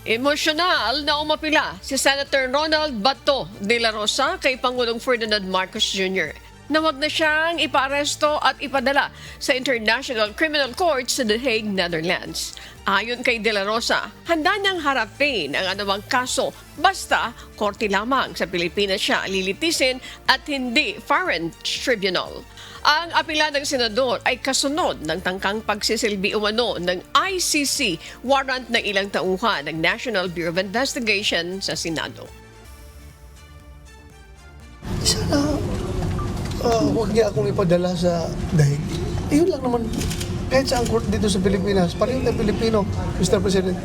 Emosyonal na umapila si Senator Ronald Bato de la Rosa kay Pangulong Ferdinand Marcos Jr. na wag na siyang ipaaresto at ipadala sa International Criminal Court sa The Hague, Netherlands. Ayon kay de la Rosa, handa niyang harapin ang anumang kaso basta korte lamang sa Pilipinas siya lilitisin at hindi foreign tribunal. Ang apela ng senador ay kasunod ng tangkang pagsisilbi umano ng ICC warrant ng ilang tauhan ng National Bureau of Investigation sa Senado. Sana huwag niya akong ipadala sa dahig. Yun lang naman. Kahit saan court dito sa Pilipinas, pareho tayong Pilipino, Mr. President.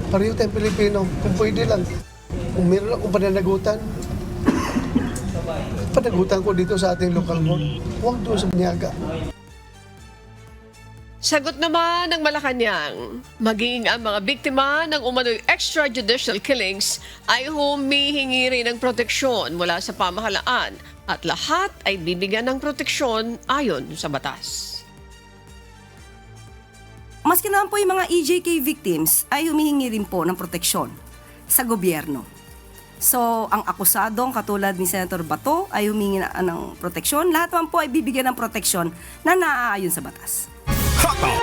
Pareho tayong Pilipino. Kung pwede lang, kung meron akong pananagutan, panagutan ko dito sa ating local court. Huwag doon sa Banyaga. Sagot naman ng Malacanang, maging ang mga biktima ng umano'y extrajudicial killings ay humihingi rin ng proteksyon mula sa pamahalaan at lahat ay bibigyan ng proteksyon ayon sa batas. Maski naman po yung mga EJK victims ay humihingi rin po ng proteksyon sa gobyerno. So, ang akusadong katulad ni Senator Bato ay humingi ng proteksyon. Lahat naman po ay bibigyan ng proteksyon na naaayon sa batas. Hot dog.